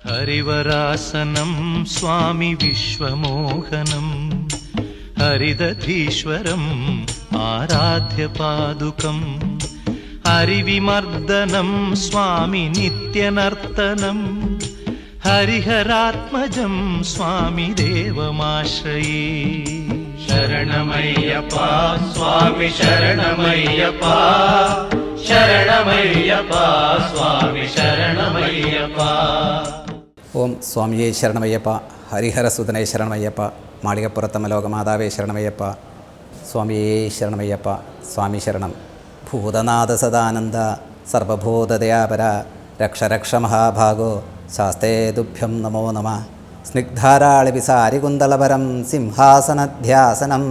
హరివరాసనం స్వామి విశ్వమోహనం హరిదధీశ్వరం ఆరాధ్య పాదుకం హరివిమర్దనం స్వామి నిత్యనర్తనం హరిహరాత్మజం స్వామి దేవమాశ్రయే. శరణమయ్యప్ప స్వామి శరణమయ్యప్ప శరణమయ్యప్ప స్వామి శరణమయ్యప్ప. ఓం స్వామియే శరణమయ్యప్ప, హరిహరసుదనే శరణమయ్యప్ప, మాళిగపురతమలోకమాదావే శరణమయ్యప్ప, స్వామియే శరణమయ్యప్ప. స్వామి శరణం. భూతనాథ సదానంద సర్వభూతదయాపర రక్ష రక్ష మహాభాగో శాస్తే తుభ్యం నమో నమః. స్నిగ్ధారాళివిసారికుందలవరం సింహాసనధ్యాసనం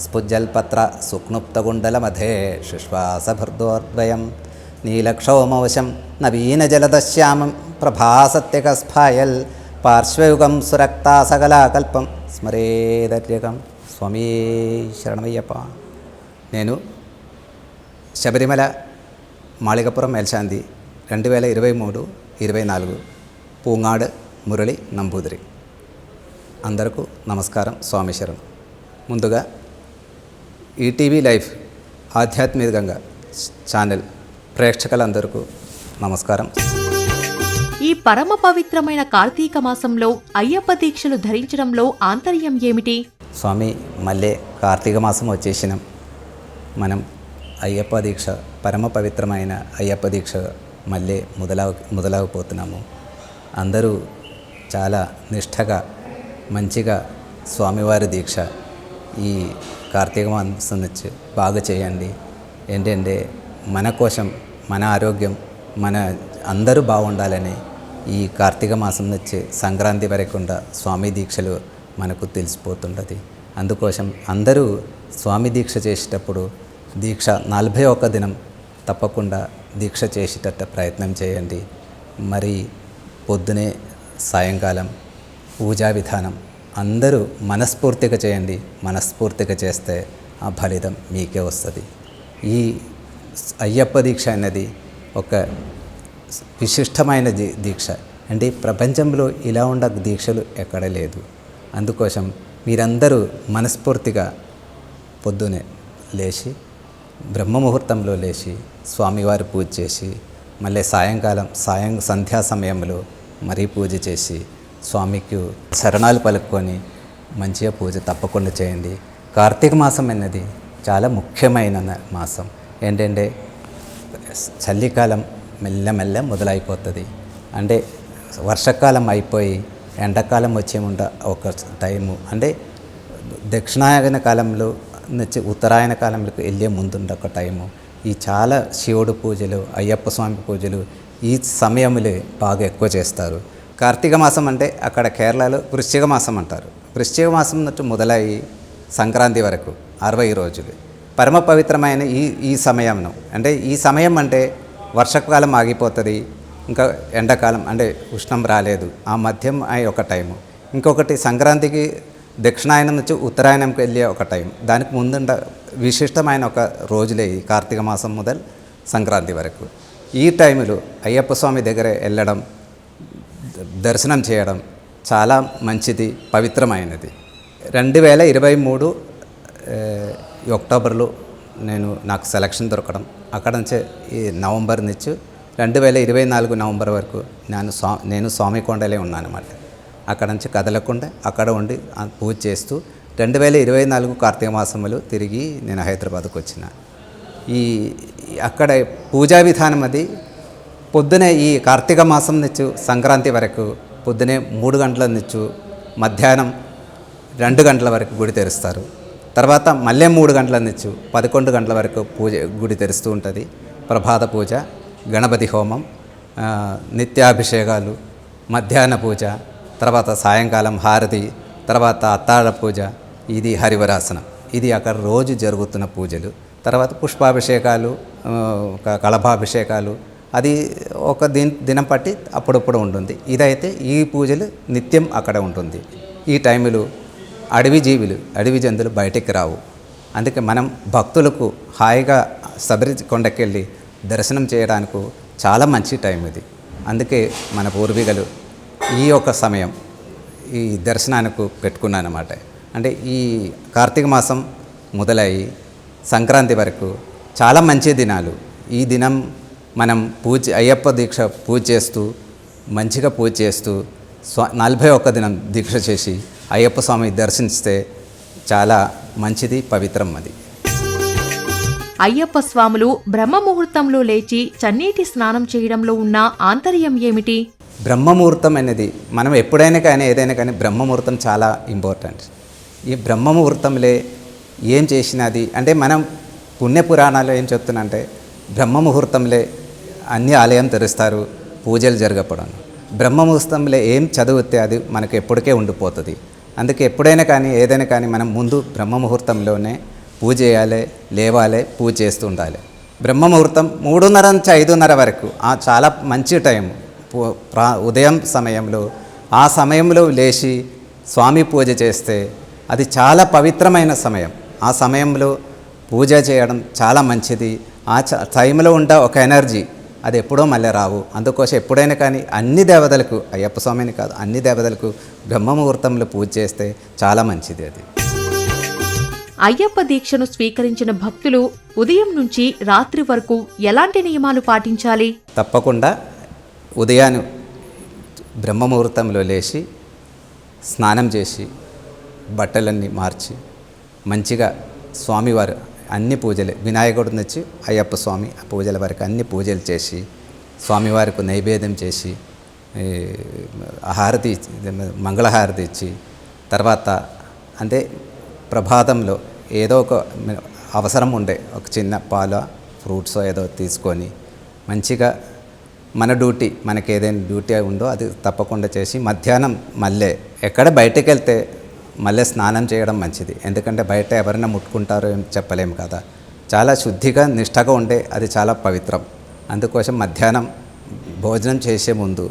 స్ఫుజ్జల్పత్ర సుక్నుప్తగుండలమధే శుశ్వాసభర్దోర్ద్వయం నీలక్షౌమవశం నవీనజలదశ్యామం ప్రభాసత్యకస్ఫాయల్ పార్శ్వయుగం సురక్తాసకలాకల్పం స్మరేదర్యకం. స్వామి శరణమయ్యప్ప. నేను శబరిమల మాళిగపురం మేల్శాంతి 2023-24 పూంగాడు మురళి నంబూదిరి. అందరికీ నమస్కారం. స్వామి శరణం. ముందుగా ఈటీవీ లైఫ్ ఆధ్యాత్మికంగా ఛానల్ ప్రేక్షకులందరికీ నమస్కారం. ఈ పరమ పవిత్రమైన కార్తీక మాసంలో అయ్యప్ప దీక్షలు ధరించడంలో ఆంతర్యం ఏమిటి? స్వామి మళ్ళీ కార్తీక మాసం వచ్చేసినాం. మనం అయ్యప్ప దీక్ష, పరమ పవిత్రమైన అయ్యప్ప దీక్ష మళ్ళీ మొదలవపోతున్నాము. అందరూ చాలా నిష్ఠగా మంచిగా స్వామివారి దీక్ష ఈ కార్తీక మాసం నుంచి బాగా చేయండి. ఏంటంటే మన కోసం, మన ఆరోగ్యం, మన అందరూ బాగుండాలని ఈ కార్తీక మాసం నుంచి సంక్రాంతి వరకుండా స్వామి దీక్షలు మనకు తెలిసిపోతుంటుంది. అందుకోసం అందరూ స్వామి దీక్ష చేసేటప్పుడు దీక్ష 41 దినం తప్పకుండా దీక్ష చేసేటట్టు ప్రయత్నం చేయండి. మరి పొద్దునే సాయంకాలం పూజా విధానం అందరూ మనస్ఫూర్తిగా చేయండి. మనస్ఫూర్తిగా చేస్తే ఆ ఫలితం మీకే వస్తుంది. ఈ అయ్యప్ప దీక్ష అనేది ఒక విశిష్టమైన దీక్ష. అంటే ప్రపంచంలో ఇలా ఉండ దీక్షలు ఎక్కడ లేదు. అందుకోసం మీరందరూ మనస్ఫూర్తిగా పొద్దునే లేచి బ్రహ్మముహూర్తంలో లేచి స్వామివారి పూజ చేసి మళ్ళీ సాయంకాలం సంధ్యా సమయంలో మరీ పూజ చేసి స్వామికి శరణాలు పలుకొని మంచిగా పూజ తప్పకుండా చేయండి. కార్తీక మాసం అనేది చాలా ముఖ్యమైన మాసం. ఏంటంటే చలికాలం మెల్లమెల్ల మొదలైపోతుంది. అంటే వర్షాకాలం అయిపోయి ఎండాకాలం వచ్చే ఒక టైము, అంటే దక్షిణాయన కాలంలో నుంచి ఉత్తరాయణ కాలంలోకి వెళ్ళే ముందుండే ఒక టైము. ఈ చాలా శివుడు పూజలు, అయ్యప్ప స్వామి పూజలు ఈ సమయంలో బాగా ఎక్కువ చేస్తారు. కార్తీక మాసం అంటే అక్కడ కేరళలో వృశ్చిక మాసం అంటారు. వృశ్చిక మాసం నుంచి మొదలయ్యి సంక్రాంతి వరకు 60 రోజులు పరమ పవిత్రమైన ఈ సమయంను. అంటే ఈ సమయం అంటే వర్షాకాలం ఆగిపోతుంది, ఇంకా ఎండాకాలం అంటే ఉష్ణం రాలేదు, ఆ మధ్యం అయ్యే ఒక టైము. ఇంకొకటి సంక్రాంతికి దక్షిణాయనం నుంచి ఉత్తరాయణంకి వెళ్ళే ఒక టైం. దానికి ముందుండ విశిష్టమైన ఒక రోజులే ఈ కార్తీక మాసం మొదలు సంక్రాంతి వరకు. ఈ టైంలో అయ్యప్ప స్వామి దగ్గర వెళ్ళడం, దర్శనం చేయడం చాలా మంచిది, పవిత్రమైనది. 2023 అక్టోబర్లో నాకు సెలక్షన్ దొరకడం, అక్కడ నుంచి ఈ నవంబర్ నుంచి 2024 నవంబర్ వరకు నేను స్వామికొండలే ఉన్నాను అన్నమాట. అక్కడ నుంచి కదలకుండా అక్కడ ఉండి పూజ చేస్తూ 2024 కార్తీక మాసంలో తిరిగి నేను హైదరాబాద్కు వచ్చిన. అక్కడ పూజా విధానం అది పొద్దునే ఈ కార్తీక మాసం నుంచి సంక్రాంతి వరకు పొద్దునే 3 గంటల నుంచి మధ్యాహ్నం 2 గంటల వరకు గుడి తెరుస్తారు. తర్వాత మళ్ళీ 3 గంటల నుంచి 11 గంటల వరకు గుడి తెరుస్తూ ఉంటుంది. ప్రభాత పూజ, గణపతి హోమం, నిత్యాభిషేకాలు, మధ్యాహ్న పూజ, తర్వాత సాయంకాలం హారతి, తర్వాత అత్తాళ పూజ, ఇది హరివరాసనం. ఇది అక్కడ రోజు జరుగుతున్న పూజలు. తర్వాత పుష్పాభిషేకాలు, కలభాభిషేకాలు, అది ఒక దినం పట్టి అప్పుడప్పుడు ఉంటుంది. ఇదైతే ఈ పూజలు నిత్యం అక్కడ ఉంటుంది. ఈ టైంలో అడవి జంతువులు బయటికి రావు. అందుకే మనం భక్తులకు హాయిగా శబరి కొండకెళ్ళి దర్శనం చేయడానికి చాలా మంచి టైం ఇది. అందుకే మన పూర్వీకులు ఈ యొక్క సమయం ఈ దర్శనానికి పెట్టుకున్నాను అన్నమాట. అంటే ఈ కార్తీక మాసం మొదలయ్యి సంక్రాంతి వరకు చాలా మంచి దినాలు. ఈ దినం మనం అయ్యప్ప దీక్ష పూజ చేస్తూ మంచిగా పూజ చేస్తూ 41 దినం దీక్ష చేసి అయ్యప్ప స్వామి దర్శిస్తే చాలా మంచిది, పవిత్రం అది. అయ్యప్ప స్వాములు బ్రహ్మముహూర్తంలో లేచి చన్నీటి స్నానం చేయడంలో ఉన్న ఆంతర్యం ఏమిటి? బ్రహ్మముహూర్తం అనేది మనం ఎప్పుడైనా కానీ ఏదైనా కానీ బ్రహ్మముహూర్తం చాలా ఇంపార్టెంట్. ఈ బ్రహ్మముహూర్తంలో ఏం చేసినది అంటే మనం పుణ్యపురాణాలు ఏం చెప్తున్నంటే బ్రహ్మముహూర్తంలో అన్ని ఆలయం తెరుస్తారు, పూజలు జరగపడం. బ్రహ్మముహూర్తంలో ఏం చదివితే అది మనకు ఎప్పటికే ఉండిపోతుంది. అందుకే ఎప్పుడైనా కానీ ఏదైనా కానీ మనం ముందు బ్రహ్మముహూర్తంలోనే పూజ చేయాలి, లేవాలి, పూజ చేస్తూ ఉండాలి. బ్రహ్మముహూర్తం 3:30 నుంచి 5:30 వరకు చాలా మంచి టైం. ఉదయం సమయంలో ఆ సమయంలో లేచి స్వామి పూజ చేస్తే అది చాలా పవిత్రమైన సమయం. ఆ సమయంలో పూజ చేయడం చాలా మంచిది. ఆ టైంలో ఉండే ఒక ఎనర్జీ అది ఎప్పుడో మళ్ళీ రావు. అందుకోసం ఎప్పుడైనా కానీ అన్ని దేవతలకు, అయ్యప్ప స్వామిని కాదు అన్ని దేవతలకు బ్రహ్మముహూర్తంలో పూజ చేస్తే చాలా మంచిది అది. అయ్యప్ప దీక్షను స్వీకరించిన భక్తులు ఉదయం నుంచి రాత్రి వరకు ఎలాంటి నియమాలు పాటించాలి? తప్పకుండా ఉదయాన్ని బ్రహ్మముహూర్తంలో లేచి స్నానం చేసి బట్టలన్నీ మార్చి మంచిగా స్వామివారు అన్ని పూజలు వినాయకుడి నుంచి అయ్యప్ప స్వామి పూజల వరకు అన్ని పూజలు చేసి స్వామివారికి నైవేద్యం చేసి హారతి మంగళహారతి ఇచ్చి తర్వాత అంటే ప్రభాతంలో ఏదో ఒక అవసరం ఉండే ఒక చిన్న పాల ఫ్రూట్స్ ఏదో తీసుకొని మంచిగా మన డ్యూటీ మనకి ఏదైనా డ్యూటీ ఉందో అది తప్పకుండా చేసి మధ్యాహ్నం మళ్ళీ ఎక్కడ బయటకు వెళ్తే మళ్ళీ స్నానం చేయడం మంచిది. ఎందుకంటే బయట ఎవరైనా ముట్టుకుంటారో ఏం చెప్పలేము కదా. చాలా శుద్ధిగా నిష్టగా ఉండే అది చాలా పవిత్రం. అందుకోసం మధ్యాహ్నం భోజనం చేసే ముందు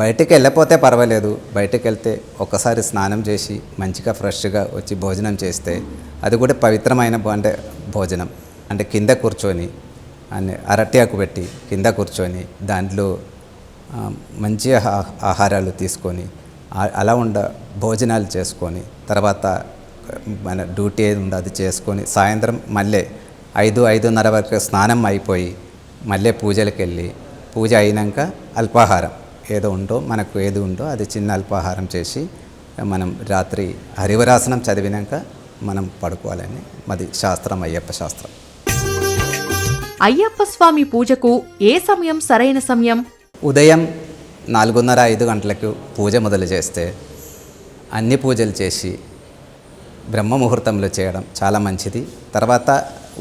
బయటికి వెళ్ళకపోతే పర్వాలేదు, బయటకు వెళ్తే ఒక్కసారి స్నానం చేసి మంచిగా ఫ్రెష్గా వచ్చి భోజనం చేస్తే అది కూడా పవిత్రమైన అంటే భోజనం. అంటే కింద కూర్చొని అరటి ఆకు పెట్టి కింద కూర్చొని దాంట్లో మంచి ఆహారాలు తీసుకొని అలా భోజనాలు చేసుకొని తర్వాత మన డ్యూటీ ఏది ఉందో అది చేసుకొని సాయంత్రం మళ్ళీ 5-5:30 వరకు స్నానం అయిపోయి మళ్ళీ పూజలకు వెళ్ళి పూజ అయినాక అల్పాహారం ఏదో ఉందో మనకు ఏది ఉందో అది చిన్న అల్పాహారం చేసి మనం రాత్రి హరివరాసనం చదివినాక మనం పడుకోవాలని మాది శాస్త్రం, అయ్యప్ప శాస్త్రం. అయ్యప్ప స్వామి పూజకు ఏ సమయం సరైన సమయం? ఉదయం 4:30-5 గంటలకు పూజ మొదలు చేస్తే అన్ని పూజలు చేసి బ్రహ్మ ముహూర్తంలో చేయడం చాలా మంచిది. తర్వాత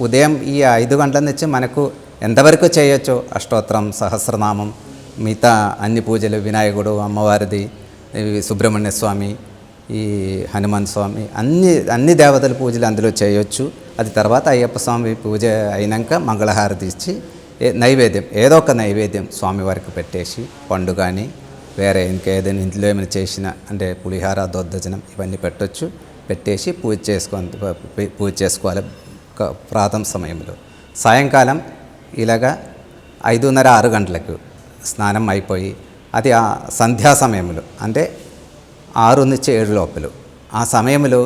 ఉదయం ఈ 5 గంటల నుంచి మనకు ఎంతవరకు చేయొచ్చో అష్టోత్తరం, సహస్రనామం, మిగతా అన్ని పూజలు వినాయకుడు, అమ్మవారిది, సుబ్రహ్మణ్య స్వామి, ఈ హనుమాన్ స్వామి అన్ని దేవతల పూజలు అందులో చేయొచ్చు. అది తర్వాత అయ్యప్ప స్వామి పూజ అయినాక మంగళహారతి ఇచ్చి నైవేద్యం ఏదో ఒక నైవేద్యం స్వామివారికి పెట్టేసి పండు కానీ వేరే ఇంకేదైనా ఇంట్లో ఏమైనా చేసిన అంటే పులిహార, దొద్దజనం ఇవన్నీ పెట్టొచ్చు. పెట్టేసి పూజ చేసుకోవాలి ప్రాతः సమయంలో. సాయంకాలం ఇలాగా 5:30-6 గంటలకు స్నానం అయిపోయి అది ఆ సంధ్యా సమయంలో అంటే 6 నుంచి 7 లోపల ఆ సమయంలో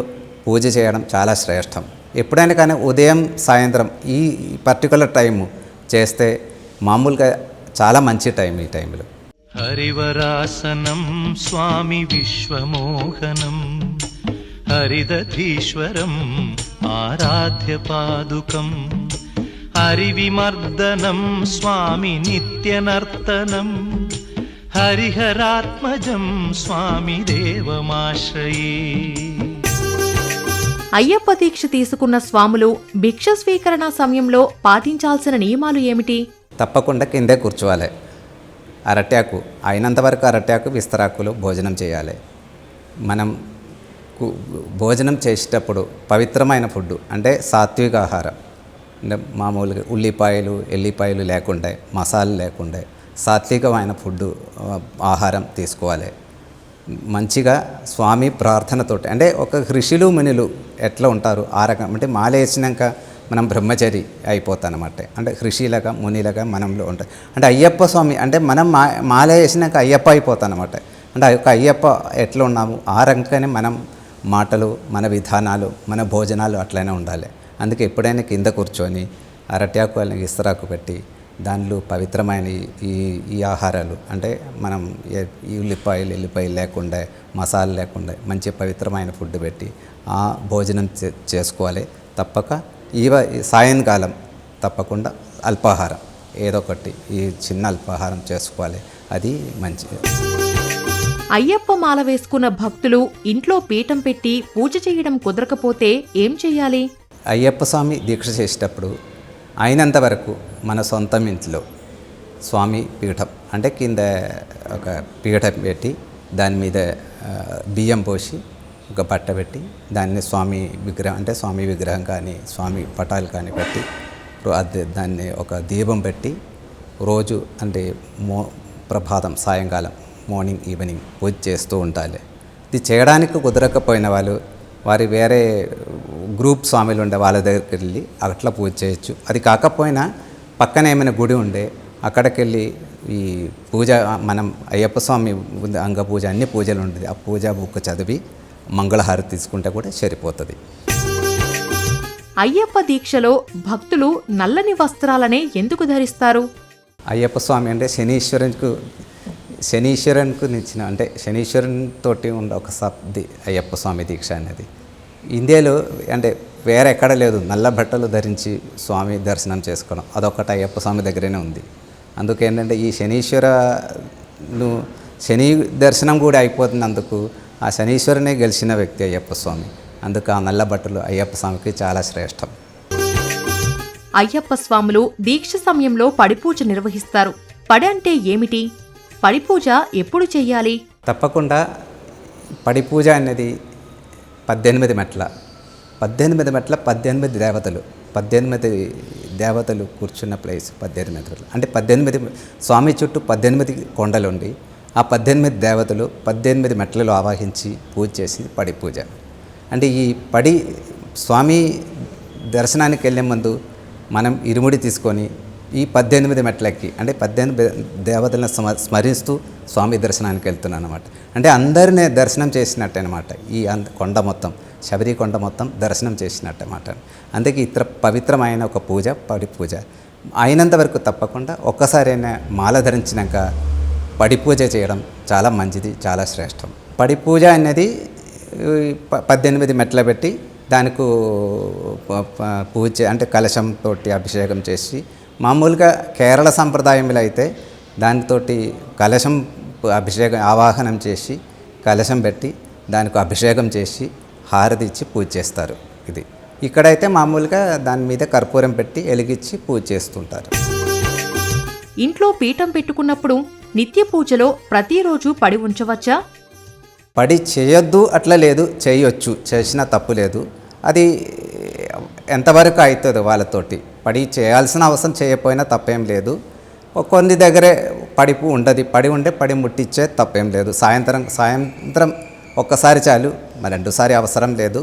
పూజ చేయడం చాలా శ్రేష్టం. ఎప్పుడైనా కానీ ఉదయం సాయంత్రం ఈ పర్టికులర్ టైము చేస్తే మామూలుగా చాలా మంచి టైం. ఈ టైంలో హరివరాసనం స్వామి విశ్వమోహనం హరిదధీశ్వరం ఆరాధ్య పాదుకం హరివిమర్దనం స్వామి నిత్యనర్తనం హరిహరాత్మజం స్వామి దేవమాశ్రయే. అయ్యప్ప దీక్ష తీసుకున్న స్వాములు భిక్ష స్వీకరణ సమయంలో పాటించాల్సిన నియమాలు ఏమిటి? తప్పకుండా కిందే కూర్చోవాలి. అరటాకు అయినంతవరకు అరటాకు విస్తరాకులో భోజనం చేయాలి. మనం భోజనం చేసేటప్పుడు పవిత్రమైన ఫుడ్ అంటే సాత్విక ఆహారం అంటే మామూలుగా ఉల్లిపాయలు, ఎల్లిపాయలు లేకుండా, మసాలాలు లేకుండా సాత్వికమైన ఫుడ్ ఆహారం తీసుకోవాలి. మంచిగా స్వామి ప్రార్థనతోటి అంటే ఒక ఋషులు మునులు ఎట్లా ఉంటారు ఆ రకం అంటే మాల వేసినాక మనం బ్రహ్మచారి అయిపోతానమాట. అంటే ఋషిలాగా మునిలాగా మనంలో ఉంటాయి. అంటే అయ్యప్ప స్వామి అంటే మనం మాల వేసినాక అయ్యప్ప అయిపోతానమాట. అంటే ఆ యొక్క అయ్యప్ప ఎట్లా ఉన్నాము ఆ రకంగానే మనం మాటలు, మన విధానాలు, మన భోజనాలు అట్లనే ఉండాలి. అందుకే ఎప్పుడైనా కింద కూర్చొని అరటాకు അല്ലെങ്കിൽ ఇస్తరాకు పెట్టి దానిలో పవిత్రమైన ఈ ఆహారాలు అంటే మనం ఈ ఎల్లిపాయలు లేకుండా, మసాలా లేకుండా మంచి పవిత్రమైన ఫుడ్ పెట్టి ఆ భోజనం చేసుకోవాలి. తప్పక సాయంకాలం తప్పకుండా అల్పాహారం ఏదో ఒకటి ఈ చిన్న అల్పాహారం చేసుకోవాలి. అది మంచిది. అయ్యప్ప మాల వేసుకున్న భక్తులు ఇంట్లో పీఠం పెట్టి పూజ చేయడం కుదరకపోతే ఏం చెయ్యాలి? అయ్యప్ప స్వామి దీక్ష చేసేటప్పుడు అయినంత వరకు మన సొంతం ఇంట్లో స్వామి పీఠం అంటే కింద ఒక పీఠం పెట్టి దాని మీద బియ్యం పోసి ఒక బట్ట పెట్టి దాన్ని స్వామి విగ్రహం అంటే స్వామి విగ్రహం కానీ స్వామి పటాలు కానీ పెట్టి దాన్ని ఒక దీపం పెట్టి రోజు అంటే ప్రభాతం సాయంకాలం మార్నింగ్ ఈవినింగ్ పూజ చేస్తూ ఉండాలి. ఇది చేయడానికి కుదరకపోయిన వాళ్ళు వారి వేరే గ్రూప్ స్వామిలు ఉండే వాళ్ళ దగ్గరికి వెళ్ళి అట్లా పూజ చేయొచ్చు. అది కాకపోయినా పక్కన ఏమైనా గుడి ఉండే అక్కడికి వెళ్ళి ఈ పూజ మనం అయ్యప్ప స్వామి అంగ పూజ అన్ని పూజలు ఉంటుంది ఆ పూజా బుక్ చదివి మంగళహారతి తీసుకుంటే కూడా సరిపోతుంది. అయ్యప్ప దీక్షలో భక్తులు నల్లని వస్త్రాలనే ఎందుకు ధరిస్తారు? అయ్యప్ప స్వామి అంటే శనీశ్వరునికి ఇచ్చిన అంటే శనీశ్వరునితోటి ఉన్న ఒక సబ్ది అయ్యప్ప స్వామి దీక్ష అనేది. ఇండియాలో అంటే వేరే ఎక్కడ లేదు. నల్ల బట్టలు ధరించి స్వామి దర్శనం చేసుకోవడం అదొకటి అయ్యప్ప స్వామి దగ్గరనే ఉంది. అందుకేంటంటే ఈ శని దర్శనం కూడా అయిపోతున్నందుకు ఆ శనీశ్వరునే గెలిచిన వ్యక్తి అయ్యప్ప స్వామి. అందుకు ఆ నల్ల బట్టలు అయ్యప్ప స్వామికి చాలా శ్రేష్టం. అయ్యప్ప స్వాములు దీక్ష సమయంలో పడిపూజ నిర్వహిస్తారు. పడి అంటే ఏమిటి? పడిపూజ ఎప్పుడు చెయ్యాలి? తప్పకుండా పడిపూజ అనేది 18 మెట్ల 18 దేవతలు కూర్చున్న ప్లేస్ 18 మెట్ల అంటే 18 స్వామి చుట్టూ 18 కొండలు ఉండి ఆ 18 దేవతలు 18 మెట్లలో ఆవాహించి పూజ చేసి పడి పూజ. అంటే ఈ స్వామి దర్శనానికి వెళ్ళే ముందు మనం ఇరుముడి తీసుకొని ఈ 18 మెట్లకి అంటే 18 దేవతలను స్మరిస్తూ స్వామి దర్శనానికి వెళ్తున్నాను అనమాట. అంటే అందరినీ దర్శనం చేసినట్టు అనమాట. ఈ కొండ మొత్తం శబరి కొండ మొత్తం దర్శనం చేసినట్టు అనమాట. అందుకే ఇతర పవిత్రమైన ఒక పూజ పడి పూజ అయినంత వరకు తప్పకుండా ఒక్కసారైనా మాల ధరించినాక పడి పూజ చేయడం చాలా మంచిది, చాలా శ్రేష్టం. పడి పూజ అనేది 18 మెట్ల పెట్టి దానికి పూజ అంటే కలశంతో అభిషేకం చేసి మామూలుగా కేరళ సంప్రదాయంలో అయితే దానితోటి కలశం అభిషేకం ఆవాహనం చేసి కలశం పెట్టి దానికి అభిషేకం చేసి హారతి ఇచ్చి పూజ చేస్తారు. ఇది ఇక్కడైతే మామూలుగా దాని మీద కర్పూరం పెట్టి వెలిగించి పూజ చేస్తుంటారు. ఇంట్లో పీఠం పెట్టుకున్నప్పుడు నిత్య పూజలో ప్రతిరోజు పడి ఉంచవచ్చా? పడి చేయొద్దు అట్లా లేదు, చేయొచ్చు, చేసినా తప్పు లేదు. అది ఎంతవరకు అవుతుందో వాళ్ళతోటి పడి చేయాల్సిన అవసరం చేయకపోయినా తప్పేం లేదు. కొన్ని దగ్గరే పడిపు ఉండదు, పడి ముట్టించే తప్పేం లేదు. సాయంత్రం ఒక్కసారి చాలు, మరి 2సారి అవసరం లేదు.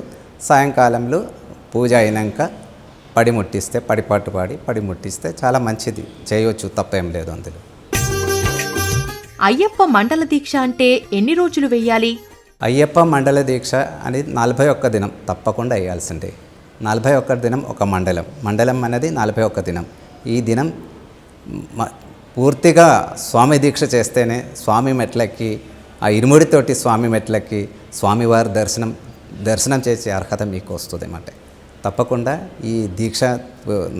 సాయంకాలంలో పూజ అయినాక పడి ముట్టిస్తే పడి ముట్టిస్తే చాలా మంచిది, చేయవచ్చు, తప్పేం లేదు అందులో. అయ్యప్ప మండల దీక్ష అంటే ఎన్ని రోజులు వెయ్యాలి? అయ్యప్ప మండల దీక్ష అనేది 41 దినం తప్పకుండా వేయాల్సిందే. 41 దినం ఒక మండలం అనేది 41 దినం. ఈ దినం పూర్తిగా స్వామి దీక్ష చేస్తేనే స్వామి మెట్లకి ఆ ఇరుముడితోటి స్వామి మెట్లకి స్వామివారి దర్శనం చేసే అర్హత మీకు వస్తుంది అన్నమాట. తప్పకుండా ఈ దీక్ష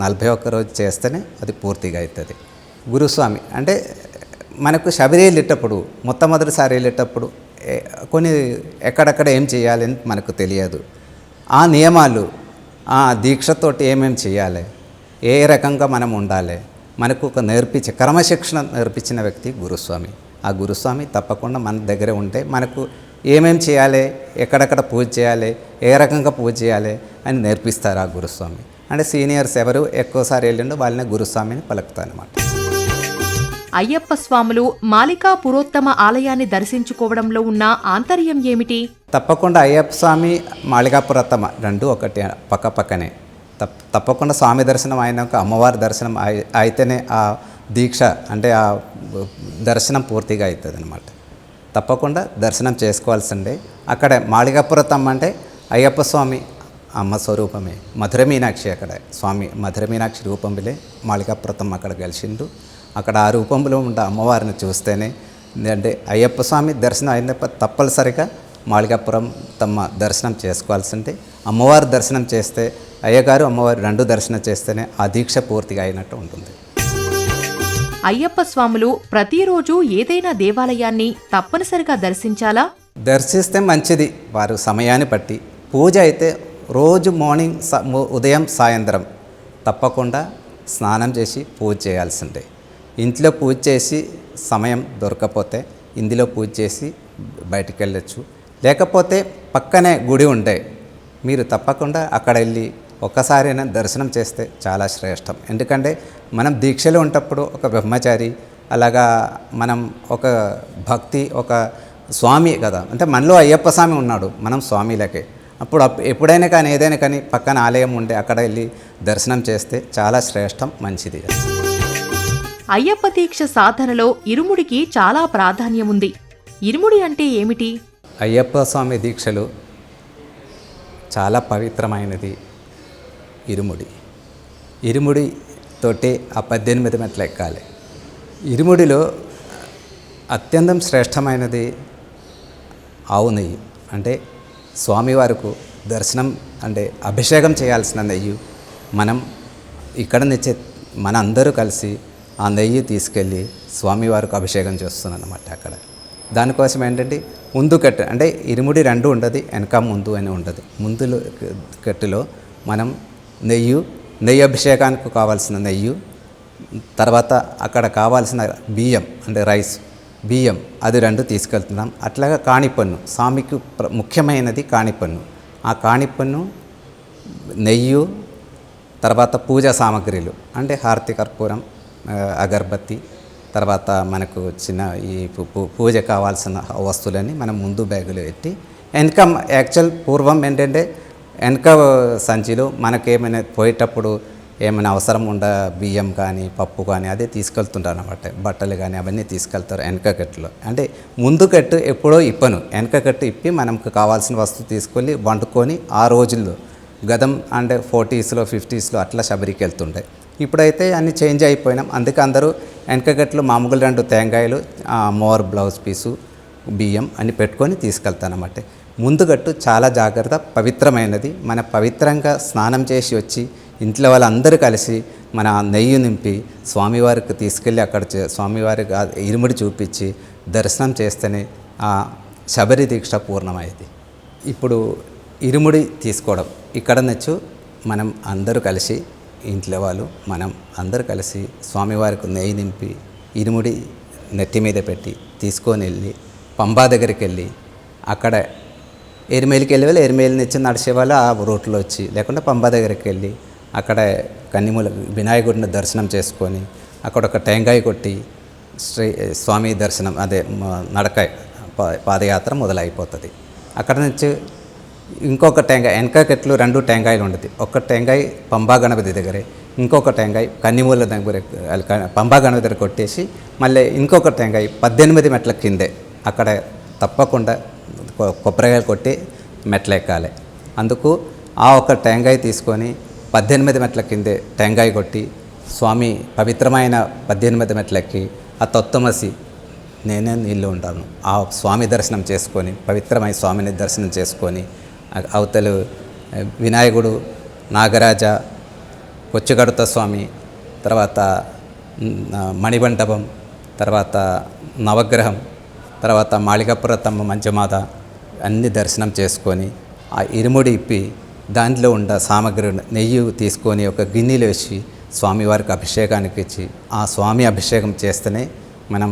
41 రోజు చేస్తేనే అది పూర్తిగా అవుతుంది. గురుస్వామి అంటే మనకు శబరి వెళ్ళేటప్పుడు మొట్టమొదటిసారి వెళ్ళేటప్పుడు కొన్ని ఎక్కడెక్కడ ఏం చేయాలని మనకు తెలియదు. ఆ నియమాలు ఆ దీక్షతోటి ఏమేమి చేయాలి, ఏ రకంగా మనం ఉండాలి, మనకు ఒక క్రమశిక్షణ నేర్పించిన వ్యక్తి గురుస్వామి. ఆ గురుస్వామి తప్పకుండా మన దగ్గర ఉంటే మనకు ఏమేమి చేయాలి, ఎక్కడెక్కడ పూజ చేయాలి, ఏ రకంగా పూజ చేయాలి అని నేర్పిస్తారు ఆ గురుస్వామి. అంటే సీనియర్స్ ఎవరు ఎక్కువసారి వెళ్ళిండో వాళ్ళని గురుస్వామిని పలుకుతారన్నమాట. అయ్యప్ప స్వాములు మాలికా పురోత్తమ ఆలయాన్ని దర్శించుకోవడంలో ఉన్న ఆంతర్యం ఏమిటి? తప్పకుండా అయ్యప్ప స్వామి మాలికా పురోత్తమ రెండు ఒకటి పక్కనే. తప్పకుండా స్వామి దర్శనం అయినాక అమ్మవారి దర్శనం అయితేనే ఆ దీక్ష అంటే ఆ దర్శనం పూర్తిగా అవుతుంది అన్నమాట. తప్పకుండా దర్శనం చేసుకోవాల్సిందే. అక్కడ మాళికాపురతమ్మ అంటే అయ్యప్ప స్వామి అమ్మ స్వరూపమే. మధుర మీనాక్షి అక్కడ స్వామి మధుర మీనాక్షి రూపంలో మాళికాపురతమ్మ అక్కడ కలిసిండు. అక్కడ ఆ రూపంలో ఉన్న అమ్మవారిని చూస్తేనే అంటే అయ్యప్ప స్వామి దర్శనం అయినప్పుడు తప్పనిసరిగా మాళికాపురం తమ్మ దర్శనం చేసుకోవాల్సిందే. అమ్మవారి దర్శనం చేస్తే అయ్యగారు అమ్మవారి రెండు దర్శనం చేస్తేనే ఆ దీక్ష పూర్తిగా అయినట్టు ఉంటుంది. అయ్యప్ప స్వాములు ప్రతిరోజు ఏదైనా దేవాలయాన్ని తప్పనిసరిగా దర్శించాలా? దర్శిస్తే మంచిది వారు సమయాన్ని బట్టి. పూజ అయితే రోజు మార్నింగ్ ఉదయం సాయంత్రం తప్పకుండా స్నానం చేసి పూజ చేయాల్సిందే. ఇంట్లో పూజ చేసి సమయం దొరకపోతే ఇందులో పూజ చేసి బయటికి వెళ్ళొచ్చు. లేకపోతే పక్కనే గుడి ఉండే మీరు తప్పకుండా అక్కడ వెళ్ళి ఒక్కసారైనా దర్శనం చేస్తే చాలా శ్రేష్టం. ఎందుకంటే మనం దీక్షలో ఉన్నప్పుడు ఒక బ్రహ్మచారి అలాగా మనం ఒక భక్తి ఒక స్వామి కదా, అంటే మనలో అయ్యప్ప స్వామి ఉన్నాడు, మనం స్వామిలకే. అప్పుడు ఎప్పుడైనా కానీ ఏదైనా కానీ పక్కన ఆలయం ఉండే అక్కడ వెళ్ళి దర్శనం చేస్తే చాలా శ్రేష్టం, మంచిది. అయ్యప్ప దీక్ష సాధనలో ఇరుముడికి చాలా ప్రాధాన్యం ఉంది. ఇరుముడి అంటే ఏమిటి? అయ్యప్ప స్వామి దీక్షలు చాలా పవిత్రమైనది ఇరుముడి. ఇరుముడి తోటి ఆ 18 మెట్లు ఎక్కాలి. ఇరుముడిలో అత్యంతం శ్రేష్టమైనది ఆవు నెయ్యి. అంటే స్వామివారికి దర్శనం అంటే అభిషేకం చేయాల్సిన నెయ్యి మనం ఇక్కడ నుంచి మన అందరూ కలిసి ఆ నెయ్యి తీసుకెళ్ళి స్వామివారికి అభిషేకం చేస్తున్నాం అన్నమాట. అక్కడ దానికోసం ఏంటంటే ముందు కట్టు అంటే ఇరుముడి రెండు ఉండదు, వెనక ముందు అని ఉండదు. ముందు కట్టులో మనం నెయ్యి అభిషేకానికి కావాల్సిన నెయ్యి, తర్వాత అక్కడ కావాల్సిన బియ్యం అంటే రైస్ బియ్యం అది రెండు తీసుకెళ్తున్నాం. అట్లాగా కాణిపన్ను స్వామికి ముఖ్యమైనది కాణిపన్ను. ఆ కాణిపన్ను నెయ్యి, తర్వాత పూజా సామాగ్రిలు అంటే హారతి కర్పూరం, అగరబత్తి, తర్వాత మనకు చిన్న ఈ పూజ కావాల్సిన వస్తువులన్నీ మనం ముందు బ్యాగులో పెట్టి వెనక యాక్చువల్ పూర్వం ఏంటంటే వెనక సంచిలో మనకేమైనా పోయేటప్పుడు ఏమైనా అవసరం ఉండ బియ్యం కానీ పప్పు కానీ అదే తీసుకెళ్తుంటారు అన్నమాట. బట్టలు కానీ అవన్నీ తీసుకెళ్తారు వెనక కట్టులో. అంటే ముందు కట్టు ఎప్పుడో ఇప్పను, వెనక కట్టు ఇప్పి మనకు కావాల్సిన వస్తువు తీసుకొని వండుకొని ఆ రోజుల్లో గతం అంటే 40s 50s అట్లా శబరికి వెళ్తుండే. ఇప్పుడైతే అన్నీ చేంజ్ అయిపోయినాం. అందుకే అందరూ వెనకగట్లు మామూలు 2 తేంగాయలు, మోర్ బ్లౌజ్ పీసు, బియ్యం అని పెట్టుకొని తీసుకెళ్తానమాట. ముందుగట్టు చాలా జాగ్రత్త, పవిత్రమైనది. మన పవిత్రంగా స్నానం చేసి వచ్చి ఇంట్లో వాళ్ళందరూ కలిసి మన నెయ్యి నింపి స్వామివారికి తీసుకెళ్ళి అక్కడ స్వామివారికి ఇరుముడి చూపించి దర్శనం చేస్తేనే ఆ శబరి దీక్ష పూర్ణమైంది. ఇప్పుడు ఇరుముడి తీసుకోవడం ఇక్కడ నుంచి మనం అందరూ కలిసి ఇంట్లో వాళ్ళు మనం అందరూ కలిసి స్వామివారికి నెయ్యి నింపి ఇరుముడి నెత్తి మీద పెట్టి తీసుకొని వెళ్ళి పంబా దగ్గరికి వెళ్ళి అక్కడ ఎరిమేలికి వెళ్ళి వాళ్ళు ఎరిమేలి నుంచి నడిచేవాళ్ళు ఆ రూట్లో వచ్చి, లేకుంటే పంబా దగ్గరికి వెళ్ళి అక్కడ కన్నిమూల వినాయకుడిని దర్శనం చేసుకొని అక్కడ ఒక టెంకాయ కొట్టి స్వామి దర్శనం అదే నడక పాదయాత్ర మొదలైపోతుంది. అక్కడ నుంచి ఇంకొక టెంకాయ వెనకకెట్లు 2 టెంకాయలు ఉండదు. ఒక టెంకాయ పంబా గణపతి దగ్గరే, ఇంకొక టెంకాయ కన్నిమూల దగ్గర పంబా గణపతి దగ్గర కొట్టేసి మళ్ళీ ఇంకొక టెంకాయ 18 మెట్ల కిందే అక్కడ తప్పకుండా కొబ్బరికాయలు కొట్టి మెట్లు ఎక్కాలి. అందుకు ఆ ఒక టెంకాయ తీసుకొని 18 మెట్ల కిందే టెంకాయ కొట్టి స్వామి పవిత్రమైన 18 మెట్లు ఎక్కి ఆ తొత్తమసి నేనే నీళ్ళు ఉంటాను ఆ స్వామి దర్శనం చేసుకొని పవిత్రమైన స్వామిని దర్శనం చేసుకొని అవతలు వినాయకుడు, నాగరాజ, కొచ్చిగడుత స్వామి, తర్వాత మణిమంటపం, తర్వాత నవగ్రహం, తర్వాత మాళికాపురతమ్మ మంచమాత అన్ని దర్శనం చేసుకొని ఆ ఇరుముడి ఇప్పి దాంట్లో ఉన్న సామగ్రి నెయ్యి తీసుకొని ఒక గిన్నెలో వేసి స్వామివారికి అభిషేకానికి ఇచ్చి ఆ స్వామి అభిషేకం చేస్తేనే మనం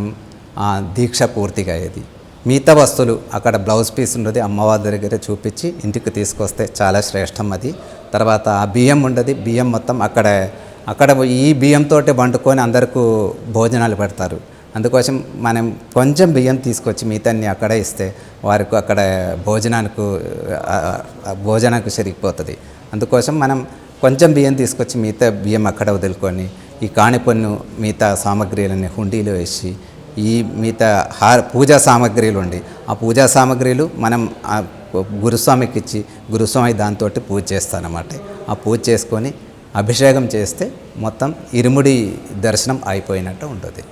ఆ దీక్ష పూర్తిగా అయ్యేది. మిగతా వస్తువులు అక్కడ బ్లౌజ్ పీస్ ఉండదు, అమ్మవారి దగ్గర చూపించి ఇంటికి తీసుకొస్తే చాలా శ్రేష్టం అది. తర్వాత ఆ బియ్యం ఉండదు, బియ్యం మొత్తం అక్కడ ఈ బియ్యంతో వండుకొని అందరికీ భోజనాలు పెడతారు. అందుకోసం మనం కొంచెం బియ్యం తీసుకొచ్చి మిగతాన్ని అక్కడ ఇస్తే వారికి అక్కడ భోజనానికి సరిగిపోతుంది. అందుకోసం మనం కొంచెం బియ్యం తీసుకొచ్చి మిగతా బియ్యం అక్కడ వదులుకొని ఈ కాణిపన్ను మిగతా సామాగ్రిలని హుండీలో వేసి ఈ మిగతా పూజా సామాగ్రిలు ఉండి ఆ పూజా సామాగ్రిలు మనం ఆ గురుస్వామికి ఇచ్చి గురుస్వామి దాంతో పూజ చేస్తానన్నమాట. ఆ పూజ చేసుకొని అభిషేకం చేస్తే మొత్తం ఇరుముడి దర్శనం అయిపోయినట్టు ఉంటుంది.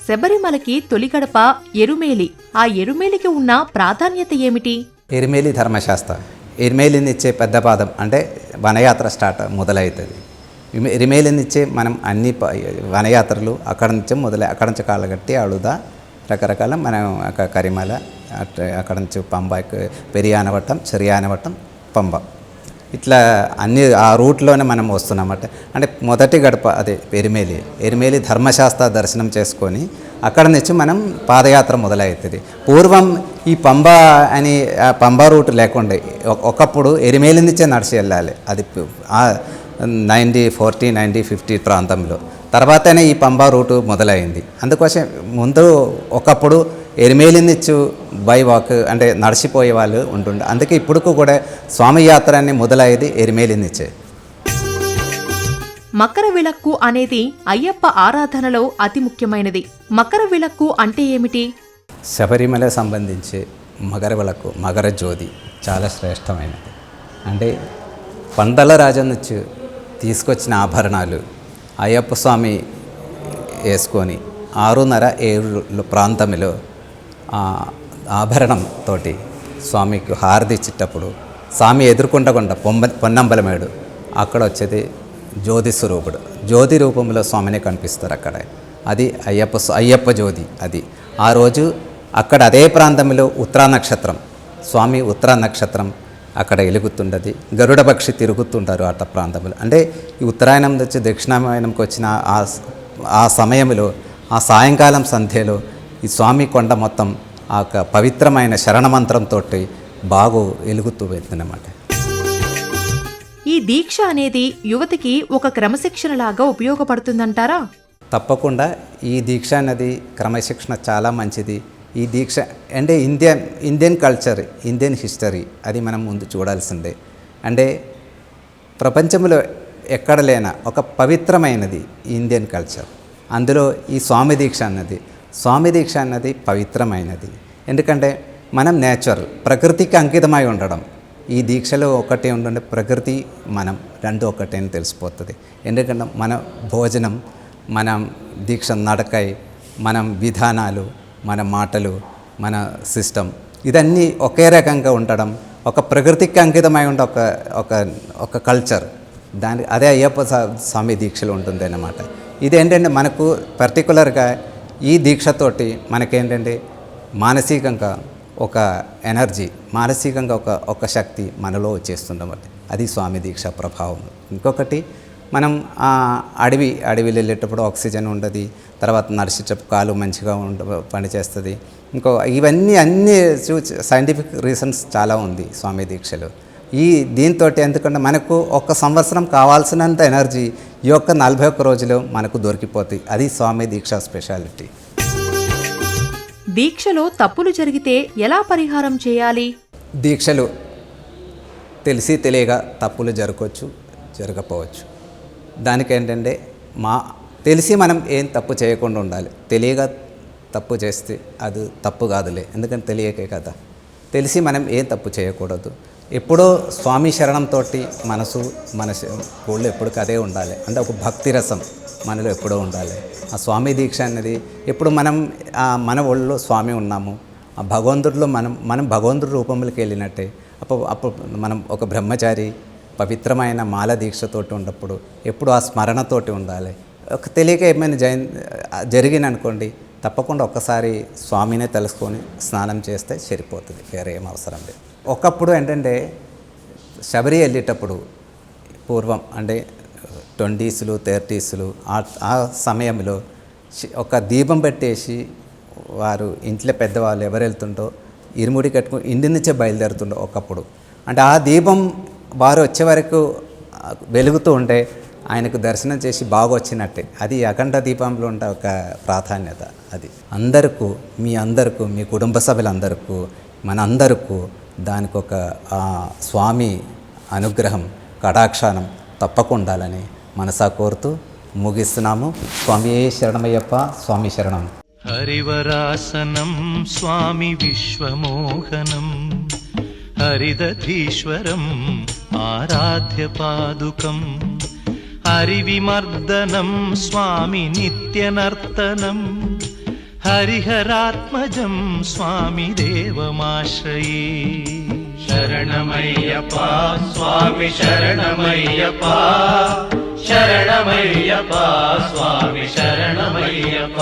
శబరిమలకి తొలి గడప ఎరుమేలి. ఆ ఎరుమేలికి ఉన్న ప్రాధాన్యత ఏమిటి? ఎరిమేలి ధర్మశాస్త్ర, ఎరిమేలినిచ్చే పెద్ద పాదం అంటే వనయాత్ర స్టార్ట్ మొదలవుతుంది. ఎరిమేలినిచ్చే మనం అన్ని వనయాత్రలు అక్కడ నుంచి అక్కడ నుంచి కాళ్ళగట్టి అడుదా రకరకాల మనం కరిమల అక్కడ నుంచి పంబ, పెరియానవట్టం, చెరియానవట్టం, పంబ, ఇట్లా అన్ని ఆ రూట్లోనే మనం వస్తున్నామట. అంటే మొదటి గడప అదే ఎరిమేలి ధర్మశాస్త్ర దర్శనం చేసుకొని అక్కడ నుంచి మనం పాదయాత్ర మొదలవుతుంది. పూర్వం ఈ పంబ అని పంబా రూట్ లేకుండా ఒకప్పుడు ఎరిమేలి నుంచే నడిచి వెళ్ళాలి. అది 1940, 1950 ప్రాంతంలో. తర్వాతనే ఈ పంబా రూటు మొదలైంది. అందుకోసం ముందు ఒకప్పుడు ఎరిమేలి నుంచి బై వాక్ అంటే నడిచిపోయే వాళ్ళు ఉంటుండే. అందుకే ఇప్పుడు కూడా స్వామి యాత్ర అని మొదలయ్యేది ఎరిమేలి నుంచే. మకర విళక్కు అనేది అయ్యప్ప ఆరాధనలో అతి ముఖ్యమైనది. మకర విళక్కు అంటే ఏమిటి? శబరిమల సంబంధించి మకర విళక్కు, మకర జ్యోతి చాలా శ్రేష్టమైనది. అంటే పందల రాజు నుంచి తీసుకొచ్చిన ఆభరణాలు అయ్యప్ప స్వామి వేసుకొని 6:30-7 ప్రాంతంలో ఆభరణంతో స్వామికి హారతి ఇచ్చేటప్పుడు స్వామి ఎదుర్కొండకుండా పొన్నంబలమేడు అక్కడ వచ్చేది జ్యోతి స్వరూపుడు. జ్యోతి రూపంలో స్వామిని కనిపిస్తారు అక్కడ. అది అయ్యప్ప జ్యోతి. అది ఆ రోజు అక్కడ అదే ప్రాంతంలో ఉత్తరా నక్షత్రం, స్వామి ఉత్తరా నక్షత్రం అక్కడ వెలుగుతుండది. గరుడ పక్షి తిరుగుతుంటారు అట్ట ప్రాంతంలో. అంటే ఈ ఉత్తరాయణం నుంచి దక్షిణాయనంకి వచ్చిన ఆ సమయంలో, ఆ సాయంకాలం సంధ్యలో ఈ స్వామి కొండ మొత్తం ఆ పవిత్రమైన శరణమంత్రంతో బాగా వెలుగుతూ వెళ్తుందన్నమాట. ఈ దీక్ష అనేది యువతికి ఒక క్రమశిక్షణలాగా ఉపయోగపడుతుందంటారా? తప్పకుండా ఈ దీక్ష అనేది క్రమశిక్షణ చాలా మంచిది. ఈ దీక్ష అంటే ఇండియన్ కల్చర్, ఇండియన్ హిస్టరీ అది మనం ముందు చూడాల్సిందే. అంటే ప్రపంచంలో ఎక్కడ లేన ఒక పవిత్రమైనది ఇండియన్ కల్చర్. అందులో ఈ స్వామి దీక్ష అన్నది పవిత్రమైనది. ఎందుకంటే మనం నేచురల్ ప్రకృతికి అంకితమై ఉండడం. ఈ దీక్షలో ఒకటే ఉండే ప్రకృతి మనం రెండు ఒకటే అని తెలిసిపోతుంది. ఎందుకంటే మన భోజనం, మనం దీక్ష నడకై, మనం విధానాలు, మన మాటలు, మన సిస్టమ్ ఇదన్నీ ఒకే రకంగా ఉండడం ఒక ప్రకృతికి అంకితమై ఉండే ఒక కల్చర్. అదే అయ్యప్ప స్వామి దీక్షలో ఉంటుంది అన్నమాట. ఇదేంటంటే మనకు పర్టికులర్గా ఈ దీక్షతోటి మనకేంటంటే మానసికంగా ఒక ఎనర్జీ, మానసికంగా ఒక శక్తి మనలో వచ్చేస్తుందన్నమాట. అది స్వామి దీక్ష ప్రభావం. ఇంకొకటి మనం అడవిలో వెళ్ళేటప్పుడు ఆక్సిజన్ ఉండదు. తర్వాత నడిచేటప్పుడు కాలు మంచిగా పనిచేస్తుంది. ఇవన్నీ అన్ని సైంటిఫిక్ రీజన్స్ చాలా ఉంది స్వామి దీక్షలో. దీంతో ఎందుకంటే మనకు 1 సంవత్సరం కావాల్సినంత ఎనర్జీ ఈ 41 రోజులు మనకు దొరికిపోతాయి. అది స్వామి దీక్ష స్పెషాలిటీ. దీక్షలో తప్పులు జరిగితే ఎలా పరిహారం చేయాలి? దీక్షలు తెలిసి తెలియక తప్పులు జరగవచ్చు, జరగకపోవచ్చు. దానికేంటంటే తెలిసి మనం ఏం తప్పు చేయకుండా ఉండాలి. తెలియక తప్పు చేస్తే అది తప్పు కాదులే, ఎందుకంటే తెలియకే కదా. తెలిసి మనం ఏం తప్పు చేయకూడదు. ఎప్పుడో స్వామి శరణంతో మనసు ఒళ్ళు ఎప్పటికీ అదే ఉండాలి. అంటే ఒక భక్తి రసం మనలో ఎప్పుడో ఉండాలి. ఆ స్వామి దీక్ష అనేది ఎప్పుడు మన ఒళ్ళో స్వామి ఉన్నాము, ఆ భగవంతుడిలో మనం భగవంతుడి రూపంలోకి వెళ్ళినట్టే. అప్పుడు మనం ఒక బ్రహ్మచారి పవిత్రమైన మాల దీక్షతోటి ఉన్నప్పుడు ఎప్పుడు ఆ స్మరణతోటి ఉండాలి. ఒక తెలియక ఏమైనా జరిగిననుకోండి, తప్పకుండా ఒక్కసారి స్వామినే తెలుసుకొని స్నానం చేస్తే సరిపోతుంది, వేరే ఏం అవసరం లేదు. ఒకప్పుడు ఏంటంటే శబరి వెళ్ళేటప్పుడు పూర్వం అంటే 20s, 30s ఆ సమయంలో ఒక దీపం పెట్టేసి వారు ఇంట్లో పెద్దవాళ్ళు ఎవరు వెళ్తుంటో ఇరుముడి కట్టుకుని ఇంటి నుంచే బయలుదేరుతుండో ఒకప్పుడు. అంటే ఆ దీపం వారు వచ్చే వరకు వెలుగుతూ ఉంటే ఆయనకు దర్శనం చేసి బాగా వచ్చినట్టే. అది అఖండ దీపంలో ఉండే ఒక ప్రాధాన్యత. అది అందరికీ మీ కుటుంబ సభ్యులందరికీ మనందరికీ దానికి ఒక స్వామి అనుగ్రహం, కటాక్షానం తప్పకుండా ఉండాలని మనసా కోరుతూ ముగిస్తున్నాము. స్వామియే శరణమయ్యప్ప, స్వామి శరణం. హరివరాసనం స్వామి విశ్వమోహనం హరిదధీశ్వరం ఆరాధ్య పాదుకం హరివిమర్దనం స్వామి నిత్యనర్తనం హరిహరాత్మజం స్వామి దేవమాశ్రయే. శరణమయ్యప్ప స్వామి శరణమయ్యప్ప, శరణమయ్యప్ప స్వామి శరణమయ్యప్ప.